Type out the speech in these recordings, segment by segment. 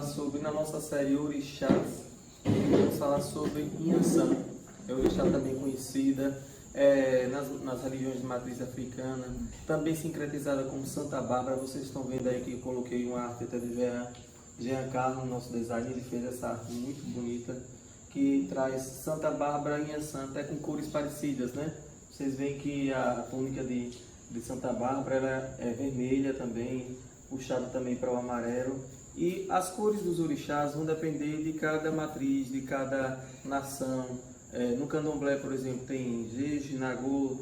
sobre, na nossa série Orixás, vamos falar sobre Inhaçã. É orixá também conhecida nas religiões de matriz africana, também sincretizada como Santa Bárbara. Vocês estão vendo aí que eu coloquei uma arte até de Jean Carlos, nosso designer, ele fez essa arte muito bonita, que traz Santa Bárbara e Inhaçã, até com cores parecidas, né? Vocês veem que a túnica de Santa Bárbara ela é vermelha também, puxada também para o amarelo. E as cores dos orixás vão depender de cada matriz, de cada nação. No candomblé, por exemplo, tem Jeje, Nagô,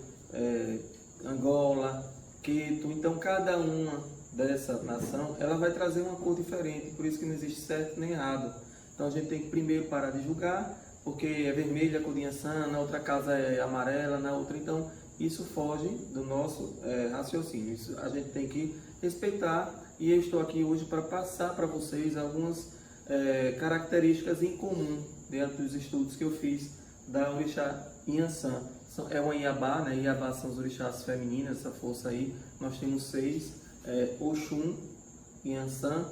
Angola, Queto. Então, cada uma dessa nação, ela vai trazer uma cor diferente, por isso que não existe certo nem errado. Então, a gente tem que primeiro parar de julgar, porque é vermelha a cor de Inhaçã, na outra casa é amarela, na outra. Então, isso foge do nosso raciocínio. Isso a gente tem que respeitar, e eu estou aqui hoje para passar para vocês algumas características em comum dentro dos estudos que eu fiz da orixá Inhaçã. É uma Iabá, né? Iabá são os orixás femininas, essa força aí. Nós temos 6, Oxum, Inhaçã,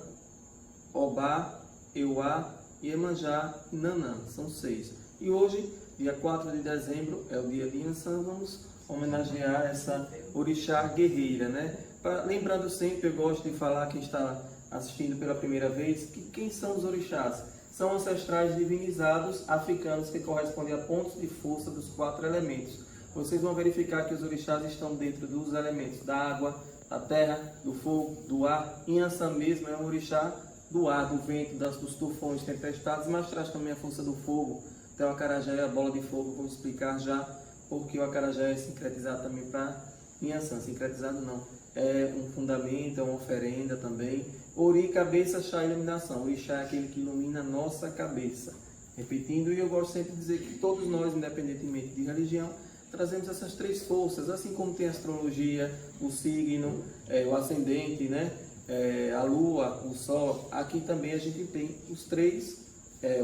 Obá, Euá, Iemanjá e Nanã, são 6. E hoje, dia 4 de dezembro, é o dia de Inhaçã, vamos homenagear essa orixá guerreira, né? Lembrando sempre, eu gosto de falar, quem está assistindo pela primeira vez, que quem são os orixás? São ancestrais divinizados africanos que correspondem a pontos de força dos 4 elementos. Vocês vão verificar que os orixás estão dentro dos elementos da água, da terra, do fogo, do ar. Inhaçã mesmo é um orixá do ar, do vento, dos tufões, tempestades, mas traz também a força do fogo. Então o acarajé é a bola de fogo, vou explicar já porque o acarajé é sincretizado também para Inhaçã. Sincretizado não, é um fundamento, é uma oferenda também. Ori, cabeça, chá e iluminação. Orixá é aquele que ilumina a nossa cabeça. Repetindo, e eu gosto sempre de dizer que todos nós, independentemente de religião, trazemos essas 3 forças, assim como tem a astrologia, o signo, o ascendente, né? A lua, o sol. Aqui também a gente tem os 3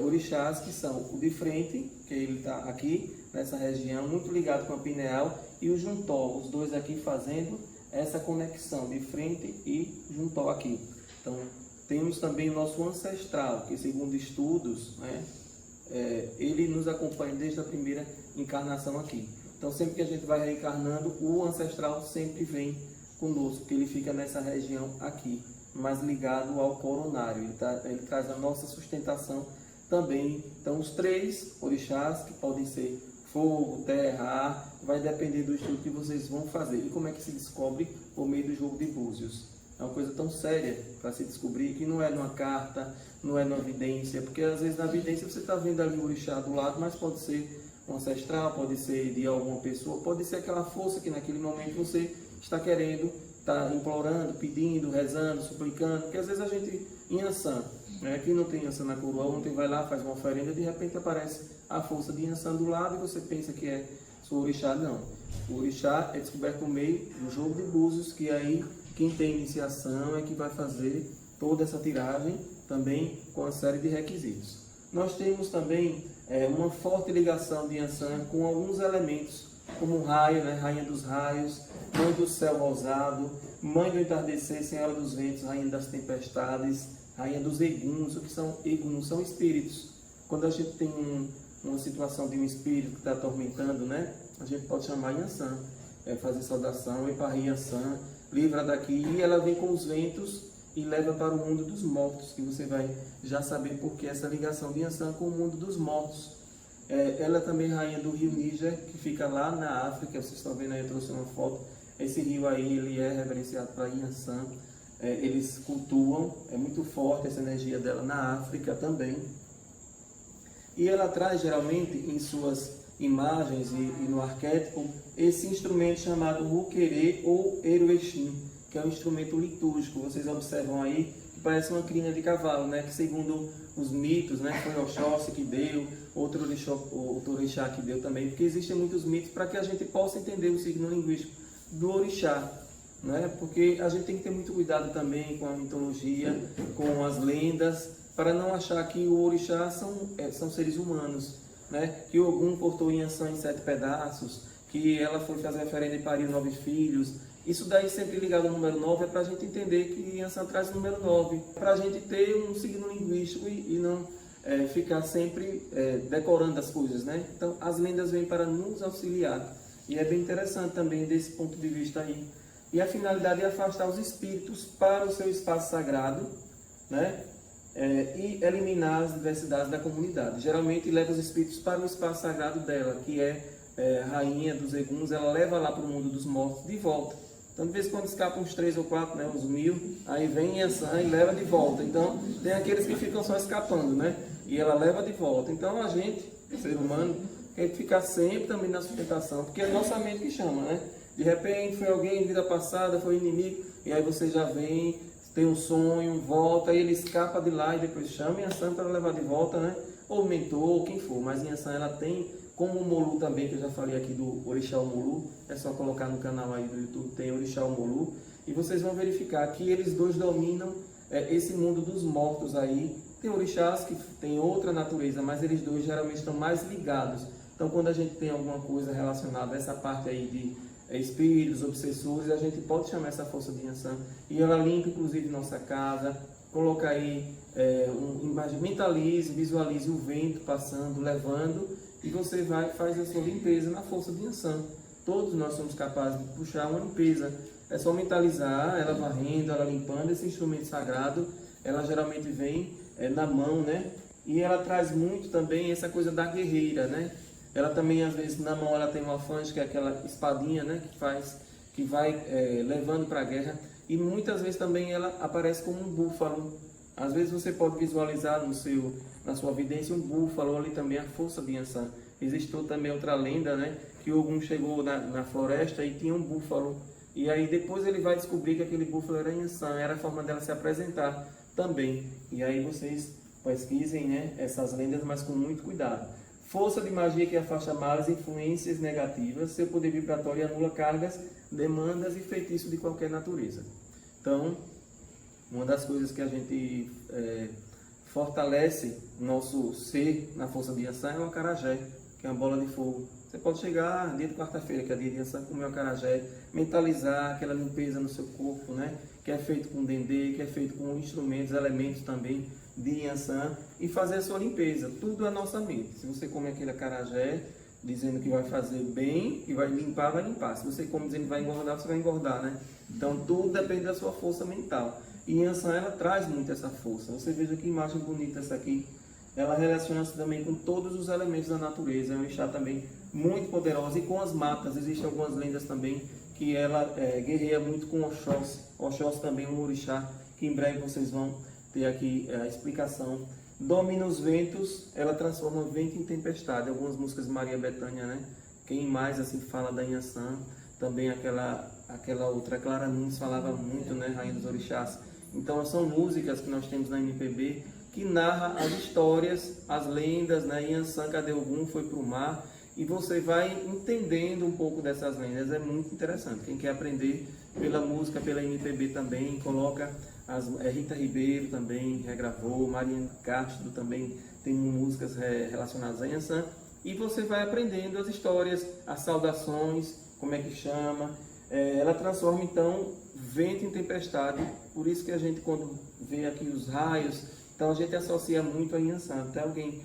orixás, que são o de frente, que ele está aqui nessa região, muito ligado com a pineal, e o juntó, os dois aqui fazendo essa conexão de frente e juntó aqui. Então, temos também o nosso ancestral, que segundo estudos, né, ele nos acompanha desde a primeira encarnação aqui. Então, sempre que a gente vai reencarnando, o ancestral sempre vem conosco, porque ele fica nessa região aqui, mais ligado ao coronário. Ele traz a nossa sustentação também. Então, os 3 orixás, que podem ser fogo, terra, ar, vai depender do estudo que vocês vão fazer. E como é que se descobre? Por meio do jogo de búzios. É uma coisa tão séria para se descobrir, que não é numa carta, não é numa vidência, porque às vezes na vidência você está vendo ali o orixá do lado, mas pode ser um ancestral, pode ser de alguma pessoa, pode ser aquela força que naquele momento você está querendo, está implorando, pedindo, rezando, suplicando, porque às vezes a gente, Inhaçã, né, quem não tem Inhaçã na coroa, ontem vai lá, faz uma oferenda, de repente aparece a força de Inhaçã do lado e você pensa que é seu orixá. Não. O orixá é descoberto por meio do jogo de búzios, que aí quem tem iniciação é que vai fazer toda essa tiragem, também com uma série de requisitos. Nós temos também uma forte ligação de Inhaçã com alguns elementos, como o raio, né? Rainha dos raios, mãe do céu rosado, mãe do entardecer, senhora dos ventos, rainha das tempestades, rainha dos eguns. O que são eguns? São espíritos. Quando a gente tem uma situação de um espírito que está atormentando, né? A gente pode chamar Inhaçã, fazer saudação, Eparri Inhaçã, livra daqui, e ela vem com os ventos e leva para o mundo dos mortos, que você vai já saber por que essa ligação de Inhaçã com o mundo dos mortos. Ela é também rainha do rio Níger, que fica lá na África. Vocês estão vendo aí, eu trouxe uma foto. Esse rio aí, ele é reverenciado para Inhaçã. Eles cultuam, é muito forte essa energia dela na África também. E ela traz geralmente em suas imagens e no arquétipo esse instrumento chamado Ruquerê ou Eruexim, que é um instrumento litúrgico. Vocês observam aí que parece uma crina de cavalo, né? Que segundo os mitos, né, foi Oxóssi que deu, outro orixá que deu também, porque existem muitos mitos para que a gente possa entender o signo linguístico do orixá, né? Porque a gente tem que ter muito cuidado também com a mitologia, com as lendas, para não achar que o orixá são seres humanos, né? Que Ogum cortou Inhaçã em 7 pedaços, que ela foi fazer oferenda e pariu 9 filhos. Isso daí sempre ligado ao número 9 é para a gente entender que Yansan traz o número 9, para a gente ter um signo linguístico e não ficar sempre decorando as coisas, né? Então as lendas vêm para nos auxiliar e é bem interessante também desse ponto de vista aí. E a finalidade é afastar os espíritos para o seu espaço sagrado, né? E eliminar as diversidades da comunidade. Geralmente leva os espíritos para o espaço sagrado dela, que é rainha dos eguns, ela leva lá para o mundo dos mortos de volta. Então, de vez em quando escapam uns 3 ou 4, né, uns 1000, aí vem Yansan e leva de volta. Então, tem aqueles que ficam só escapando, né? E ela leva de volta. Então, a gente, ser humano, tem que ficar sempre também na sustentação, porque é a nossa mente que chama, né? De repente, foi alguém em vida passada, foi inimigo, e aí você já vem, tem um sonho, volta, e ele escapa de lá e depois chama Yansan para levar de volta, né? Ou o mentor, ou quem for. Mas Yansan, ela tem, como o Molu também, que eu já falei aqui do Orixá Molu, é só colocar no canal aí do YouTube, tem Orixá Molu, e vocês vão verificar que eles dois dominam esse mundo dos mortos aí. Tem orixás que tem outra natureza, mas eles dois geralmente estão mais ligados. Então, quando a gente tem alguma coisa relacionada a essa parte aí de espíritos, obsessores, a gente pode chamar essa força de Yansan. E ela limpa, inclusive, nossa casa, coloca aí, mentalize, visualize o vento passando, levando, e você faz a sua limpeza na força de Yansan. Todos nós somos capazes de puxar uma limpeza. É só mentalizar, ela varrendo, ela limpando esse instrumento sagrado. Ela geralmente vem na mão, né? E ela traz muito também essa coisa da guerreira, né? Ela também, às vezes, na mão ela tem uma alfanje, que é aquela espadinha, né? Que vai levando para a guerra. E muitas vezes também ela aparece como um búfalo. Às vezes você pode visualizar na sua vidência um búfalo, ali também a força de Yansan. Existe também outra lenda, né? Que Ogum chegou na floresta e tinha um búfalo. E aí depois ele vai descobrir que aquele búfalo era Yansan, era a forma dela se apresentar também. E aí vocês pesquisem, né, essas lendas, mas com muito cuidado. Força de magia que afasta males, influências negativas, seu poder vibratório anula cargas, demandas e feitiços de qualquer natureza. Então, uma das coisas que a gente fortalece nosso ser na força de Yansan é o acarajé, que é uma bola de fogo. Você pode chegar dia de quarta-feira, que é dia de Yansan, comer o acarajé, mentalizar aquela limpeza no seu corpo, né? Que é feito com dendê, que é feito com instrumentos, elementos também de Yansan, e fazer a sua limpeza. Tudo é a nossa mente. Se você comer aquele acarajé, dizendo que vai fazer bem, que vai limpar. Se você come dizendo que vai engordar, você vai engordar, né? Então tudo depende da sua força mental. E Yansan, ela traz muito essa força. Você veja que imagem bonita essa aqui. Ela relaciona-se também com todos os elementos da natureza. É um orixá também muito poderosa. E com as matas, existem algumas lendas também que ela guerreia muito com Oxóssi. Oxóssi também é um orixá que em breve vocês vão ter aqui a explicação. Domina os ventos, ela transforma o vento em tempestade. Algumas músicas de Maria Bethânia, né? Quem mais assim fala da Yansan, também aquela outra, Clara Nunes falava muito, né? Rainha dos Orixás. Então são músicas que nós temos na MPB que narra as histórias, as lendas, né? Yansan, cadê Ogum? Foi para o mar. E você vai entendendo um pouco dessas lendas, é muito interessante. Quem quer aprender pela música, pela MPB também, coloca Rita Ribeiro também regravou, Mariana Castro também tem músicas relacionadas a Yansan. E você vai aprendendo as histórias, as saudações, como é que chama. Ela transforma então vento em tempestade, por isso que a gente quando vê aqui os raios, então a gente associa muito a Yansan. Até alguém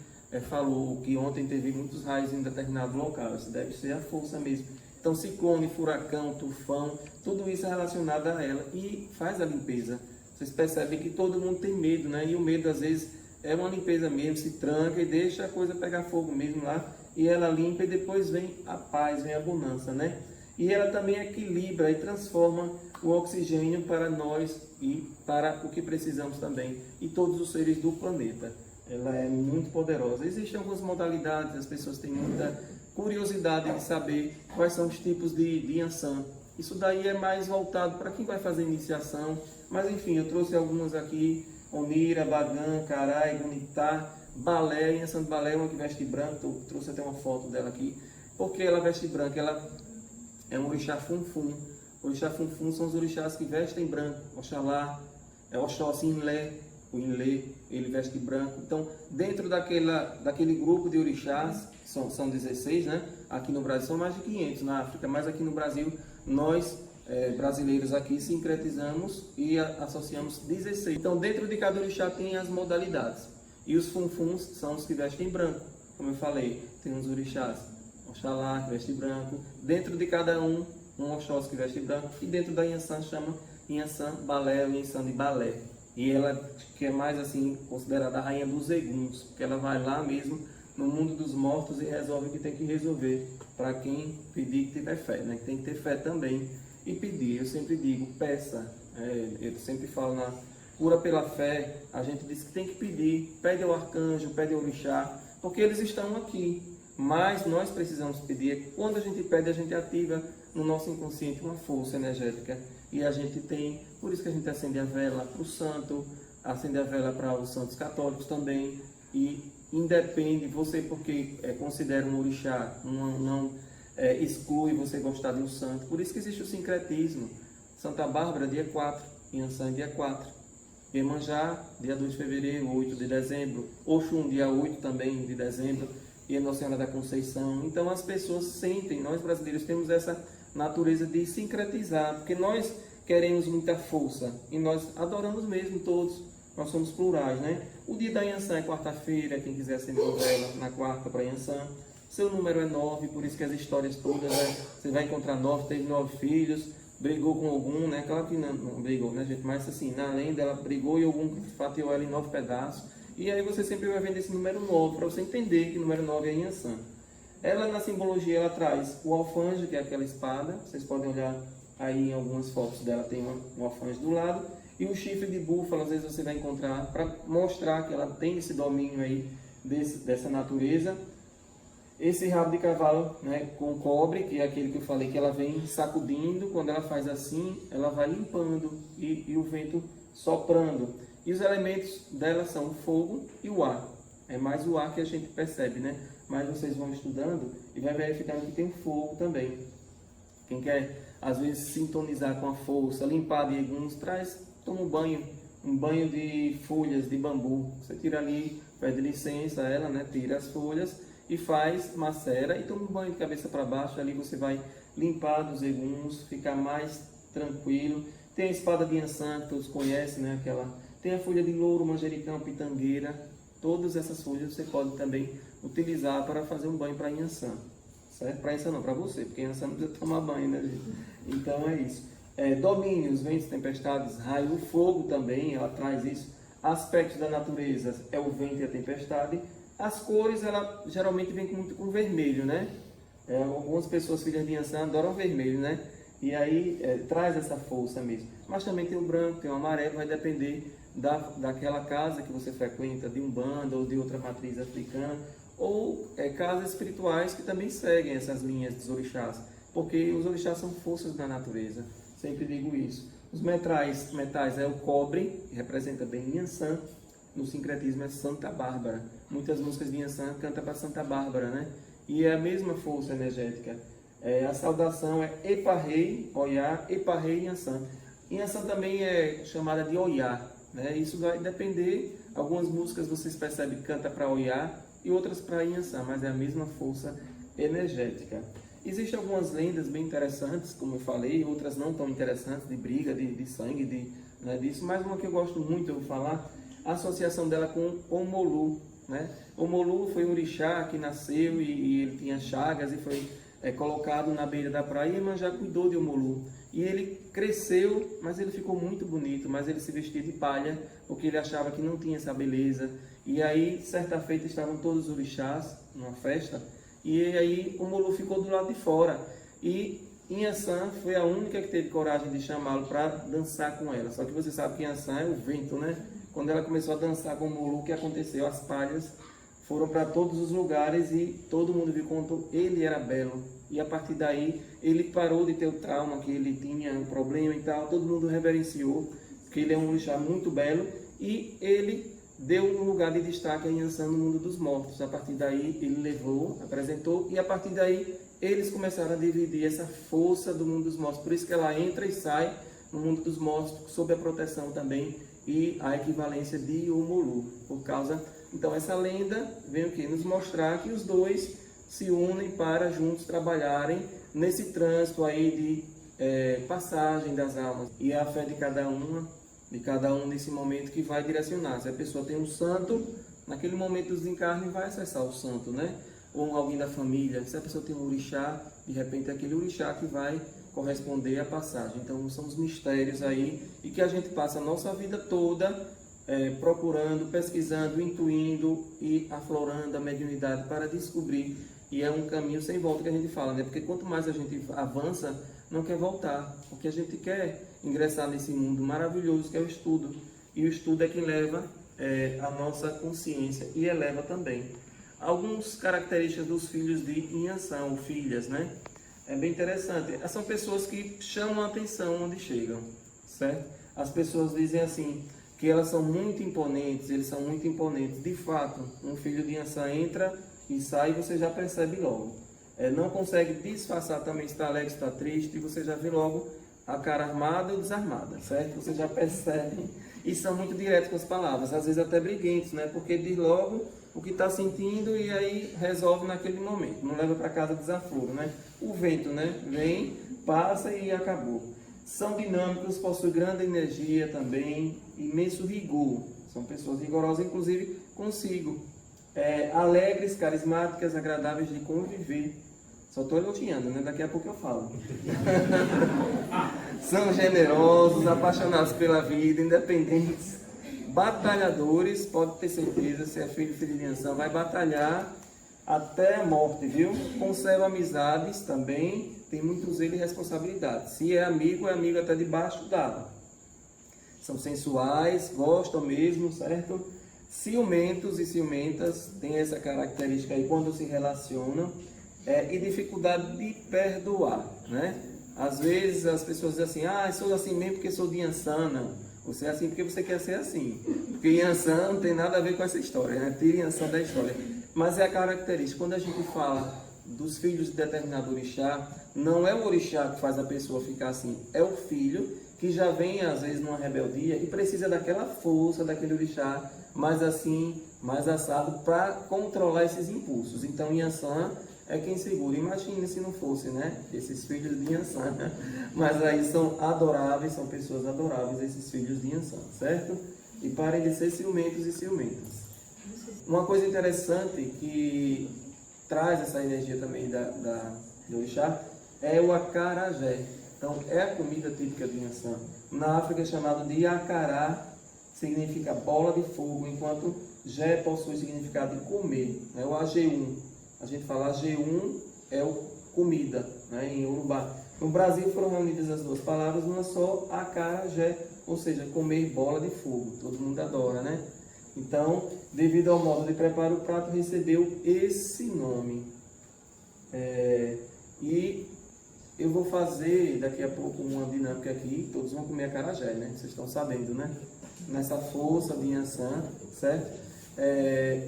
falou que ontem teve muitos raios em determinado local, isso deve ser a força mesmo. Então ciclone, furacão, tufão, tudo isso é relacionado a ela e faz a limpeza. Vocês percebem que todo mundo tem medo, né? E o medo às vezes é uma limpeza mesmo, se tranca e deixa a coisa pegar fogo mesmo lá, e ela limpa e depois vem a paz, vem a bonança, né? E ela também equilibra e transforma o oxigênio para nós e para o que precisamos também, e todos os seres do planeta. Ela é muito poderosa. Existem algumas modalidades, as pessoas têm muita curiosidade de saber quais são os tipos de Yansan. Isso daí é mais voltado para quem vai fazer iniciação, mas enfim, eu trouxe algumas aqui: Onira, Bagan, Carai, Gunitá, Balé. Yansan de Balé é uma que veste branco, eu trouxe até uma foto dela aqui. Porque ela veste branco? Ela é um orixá funfun. O orixá funfun são os orixás que vestem branco. Oxalá, Oxóssi, Inlé. O Inlê, ele veste branco. Então, dentro daquele grupo de orixás, são 16, né? aqui no Brasil são mais de 500 na África, mas aqui no Brasil nós brasileiros aqui sincretizamos e associamos 16. Então dentro de cada orixá tem as modalidades. E os funfuns são os que vestem branco, como eu falei, tem uns orixás, Oxalá que veste branco, dentro de cada um Oxóssi que veste branco, e dentro da Inhaçã chama Inhaçã Balé ou Inhaçã de Balé. E ela que é mais assim considerada a rainha dos eguns, porque ela vai lá mesmo no mundo dos mortos e resolve o que tem que resolver, para quem pedir que tiver fé, né? Que tem que ter fé também e pedir. Eu sempre digo, peça, eu sempre falo na cura pela fé, a gente diz que tem que pedir, pede ao arcanjo, pede ao orixá, porque eles estão aqui, mas nós precisamos pedir. Quando a gente pede, a gente ativa no nosso inconsciente uma força energética, e a gente tem, por isso que a gente acende a vela para o santo, acende a vela para os santos católicos também, e independe, você porque considera um orixá, não exclui você gostar de um santo, por isso que existe o sincretismo. Santa Bárbara, dia 4, Inhaçã, dia 4, Iemanjá, dia 2 de fevereiro, 8 de dezembro, Oxum, dia 8 também de dezembro, e a Nossa Senhora da Conceição. Então as pessoas sentem, nós brasileiros temos essa natureza de sincretizar, porque nós queremos muita força, e nós adoramos mesmo todos, nós somos plurais, né? O dia da Inhaçã é quarta-feira, quem quiser acender uma vela na quarta para Inhaçã. Seu número é 9, por isso que as histórias todas, né? Você vai encontrar 9, teve 9 filhos, brigou com Ogum, né? Claro que não brigou, né, gente? Mas assim, na lenda ela brigou e Ogum fatiou ela em 9 pedaços. E aí você sempre vai vendo esse número 9, para você entender que o número 9 é Inhaçã. Ela, na simbologia, ela traz o alfange, que é aquela espada. Vocês podem olhar aí em algumas fotos dela, tem um alfange do lado. E o chifre de búfalo, às vezes você vai encontrar, para mostrar que ela tem esse domínio aí dessa natureza. Esse rabo de cavalo, né, com cobre, que é aquele que eu falei, que ela vem sacudindo. Quando ela faz assim, ela vai limpando e o vento soprando. E os elementos dela são o fogo e o ar. É mais o ar que a gente percebe, né? Mas vocês vão estudando e vai verificando que tem fogo também. Quem quer, às vezes, sintonizar com a força, limpar de eguns, toma um banho de folhas de bambu. Você tira ali, pede licença a ela, né? Tira as folhas e faz, macera e toma um banho de cabeça para baixo. Ali você vai limpar dos eguns, ficar mais tranquilo. Tem a espada de Inhaçã, que todos conhecem, né? Tem a folha de louro, manjericão, pitangueira. Todas essas folhas você pode também utilizar para fazer um banho para Inhaçã. Certo? Para Inhaçã não, para você, porque Inhaçã não precisa tomar banho, né, gente? Então é isso. Domínios, ventos, tempestades, raio, o fogo também, ela traz isso. Aspectos da natureza é o vento e a tempestade. As cores, ela geralmente vem muito com vermelho, né? Algumas pessoas, filhas de Inhaçã, adoram vermelho, né? E aí traz essa força mesmo. Mas também tem o branco, tem o amarelo, vai depender daquela casa que você frequenta, de Umbanda ou de outra matriz africana, ou casas espirituais que também seguem essas linhas dos orixás, porque os orixás são forças da natureza, sempre digo isso. Os metais é o cobre, que representa bem Inhaçã. No sincretismo é Santa Bárbara. Muitas músicas de Inhaçã cantam para Santa Bárbara, né? E é a mesma força energética. A saudação é Eparrei, Oiá, Eparrei Inhaçã. Inhaçã também é chamada de Oiá, né? Isso vai depender, algumas músicas vocês percebem que canta para Oiá e outras para Inhaçã, mas é a mesma força energética. Existem algumas lendas bem interessantes, como eu falei, outras não tão interessantes, de briga, de sangue, né, disso, mas uma que eu gosto muito, eu vou falar, a associação dela com Omolu, né? Omolu foi um orixá que nasceu e ele tinha chagas e foi colocado na beira da praia, e Iemanjá cuidou de Omolu. E ele cresceu, mas ele ficou muito bonito, mas ele se vestia de palha, porque ele achava que não tinha essa beleza. E aí, certa feita, estavam todos os orixás numa festa, e aí Omolu ficou do lado de fora. E Inhaçã foi a única que teve coragem de chamá-lo para dançar com ela. Só que você sabe que Inhaçã é o vento, né? Quando ela começou a dançar com Omolu, o que aconteceu? As palhas foram para todos os lugares e todo mundo viu quanto ele era belo. E a partir daí, ele parou de ter o trauma, que ele tinha um problema e tal. Todo mundo reverenciou, porque ele é um orixá muito belo. E ele deu um lugar de destaque a Inhaçã no mundo dos mortos. A partir daí, ele levou, apresentou. E a partir daí, eles começaram a dividir essa força do mundo dos mortos. Por isso que ela entra e sai no mundo dos mortos, sob a proteção também e a equivalência de Omolu. Por causa... Então, essa lenda vem o quê? Nos mostrar que os dois se unem para juntos trabalharem nesse trânsito aí de passagem das almas. E é a fé de cada um nesse momento que vai direcionar. Se a pessoa tem um santo, naquele momento do desencarne vai acessar o santo, né? Ou alguém da família. Se a pessoa tem um orixá, de repente é aquele orixá que vai corresponder à passagem. Então são os mistérios aí, e que a gente passa a nossa vida toda procurando, pesquisando, intuindo e aflorando a mediunidade para descobrir. E é um caminho sem volta que a gente fala, né? Porque quanto mais a gente avança, não quer voltar. Porque a gente quer ingressar nesse mundo maravilhoso que é o estudo. E o estudo é que leva a nossa consciência e eleva também. Algumas características dos filhos de Inhansã, ou filhas, né? É bem interessante. São pessoas que chamam a atenção onde chegam, certo? As pessoas dizem assim, que elas são muito imponentes, eles são muito imponentes. De fato, um filho de Inhansã entra e sai e você já percebe logo. Não consegue disfarçar também se está alegre, se está triste, e você já vê logo a cara armada ou desarmada, certo? Você já percebe. E são muito diretos com as palavras, às vezes até briguentos, né? Porque diz logo o que está sentindo e aí resolve naquele momento. Não leva para casa desaforo, né? O vento, né? Vem, passa e acabou. São dinâmicos, possuem grande energia também, imenso rigor. São pessoas rigorosas, inclusive consigo. Alegres, carismáticas, agradáveis de conviver. Só estou elogiando, né? Daqui a pouco eu falo. São generosos, apaixonados pela vida, independentes, batalhadores. Pode ter certeza, se é filho de Inhansã, vai batalhar até a morte, viu? Conserva amizades também, tem muito zelo e responsabilidade. Se é amigo até debaixo d'água. São sensuais, gostam mesmo, certo? Ciumentos e ciumentas, tem essa característica aí quando se relacionam. E dificuldade de perdoar, né? Às vezes as pessoas dizem assim, sou assim mesmo porque sou de Inhansã. Não, você é assim porque você quer ser assim. Porque Inhansã não tem nada a ver com essa história, né? Tira Inhansã da história. Mas é a característica, quando a gente fala dos filhos de determinado orixá, não é o orixá que faz a pessoa ficar assim, é o filho que já vem às vezes numa rebeldia e precisa daquela força daquele orixá, mais assim, mais assado, para controlar esses impulsos. Então Inhansã é quem segura. Imagine se não fosse, né? Esses filhos de Inhansã. Mas aí são adoráveis, são pessoas adoráveis, esses filhos de Inhansã, certo? E parem de ser ciumentos e ciumentas. Uma coisa interessante que traz essa energia também do orixá é o acarajé. Então, é a comida típica de Inhansã. Na África é chamado de acará, significa bola de fogo, enquanto jé possui significado de comer. É o AG1. A gente fala AG1 é o comida, né, em Urubá. No Brasil foram reunidas as duas palavras numa só, acarajé, ou seja, comer bola de fogo. Todo mundo adora, né? Então, devido ao modo de preparo, o prato recebeu esse nome. E eu vou fazer daqui a pouco uma dinâmica aqui, todos vão comer acarajé, né? Vocês estão sabendo, né? Nessa força de Inhansã, certo?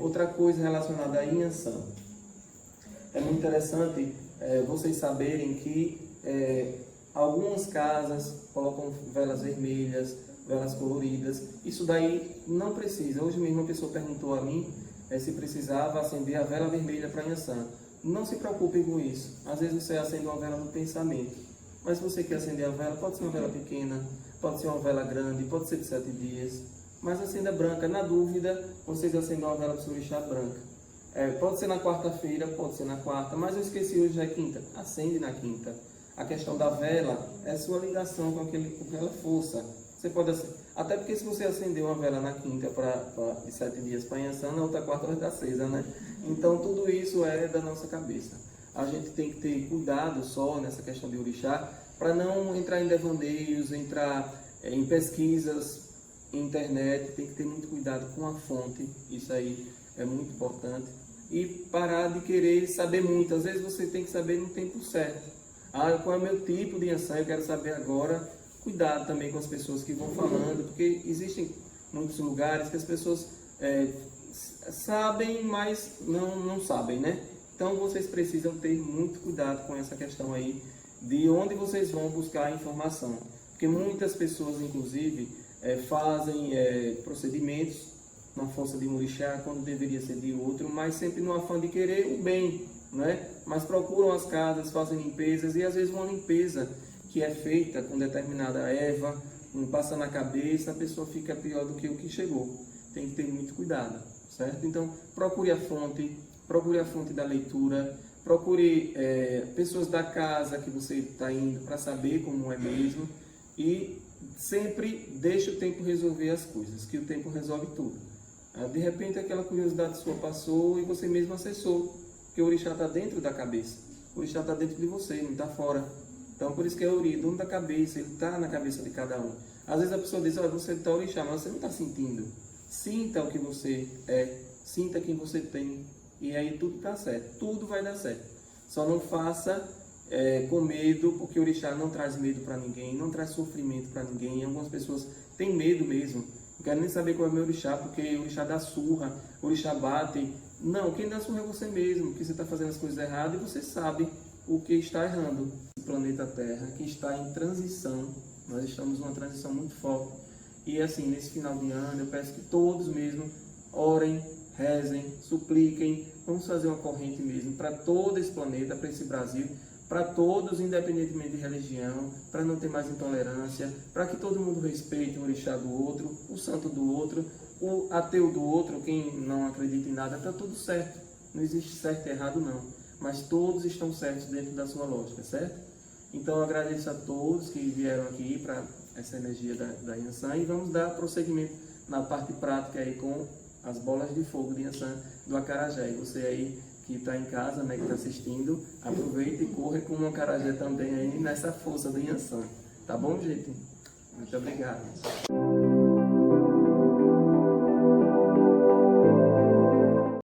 Outra coisa relacionada a Inhansã. É muito interessante vocês saberem que algumas casas colocam velas vermelhas, velas coloridas. Isso daí não precisa. Hoje mesmo uma pessoa perguntou a mim se precisava acender a vela vermelha para Inhansã. Não se preocupem com isso. Às vezes você acende uma vela no pensamento. Mas se você quer acender a vela, pode ser uma vela pequena, pode ser uma vela grande, pode ser de 7 dias. Mas acenda branca. Na dúvida, vocês acendem uma vela para o seu orixá branca. Pode ser na quarta-feira, pode ser na quarta, mas eu esqueci, hoje é quinta. Acende na quinta. A questão da vela é sua ligação com aquela força. Você pode até porque se você acender uma vela na quinta de 7 dias para Inhansã, na outra quarta vai dar 6, né? Então tudo isso é da nossa cabeça. A gente tem que ter cuidado só nessa questão de orixá, para não entrar em devandeios, entrar em pesquisas, internet. Tem que ter muito cuidado com a fonte, isso aí é muito importante. E parar de querer saber muito. Às vezes você tem que saber no tempo certo. Qual é o meu tipo de Inhansã? Eu quero saber agora. Cuidado também com as pessoas que vão falando, porque existem muitos lugares que as pessoas sabem, mas não sabem, né? Então vocês precisam ter muito cuidado com essa questão aí, de onde vocês vão buscar a informação. Porque muitas pessoas, inclusive, fazem procedimentos na força de um orixá, quando deveria ser de outro, mas sempre no afã de querer o bem, né? Mas procuram as casas, fazem limpezas e às vezes uma limpeza que é feita com determinada erva, passa na cabeça, a pessoa fica pior do que o que chegou. Tem que ter muito cuidado, certo? Então, procure a fonte da leitura, procure pessoas da casa que você está indo para saber como é mesmo e sempre deixe o tempo resolver as coisas, que o tempo resolve tudo. De repente, aquela curiosidade sua passou e você mesmo acessou, porque o orixá está dentro da cabeça, o orixá está dentro de você, não está fora. Então, por isso que é o dono da cabeça, ele está na cabeça de cada um. Às vezes a pessoa diz, olha, você está orixá, mas você não está sentindo. Sinta o que você é, sinta quem você tem, e aí tudo está certo, tudo vai dar certo. Só não faça com medo, porque o orixá não traz medo para ninguém, não traz sofrimento para ninguém. Algumas pessoas têm medo mesmo, não quero nem saber qual é o meu orixá, porque o orixá dá surra, o orixá bate. Não, quem dá surra é você mesmo, porque você está fazendo as coisas erradas e você sabe o que está errando. O planeta Terra, que está em transição, nós estamos numa transição muito forte. E assim, nesse final de ano, eu peço que todos mesmo orem, rezem, supliquem, vamos fazer uma corrente mesmo para todo esse planeta, para esse Brasil, para todos, independentemente de religião, para não ter mais intolerância, para que todo mundo respeite o orixá do outro, o santo do outro, o ateu do outro, quem não acredita em nada, está tudo certo. Não existe certo e errado não, mas todos estão certos dentro da sua lógica, certo? Então eu agradeço a todos que vieram aqui para essa energia da Yansan e vamos dar prosseguimento na parte prática aí com as bolas de fogo de Yansan do acarajé. E você aí que está em casa, né, que está assistindo, aproveita e corre com um acarajé também aí nessa força do Yansan. Tá bom, gente? Muito obrigado.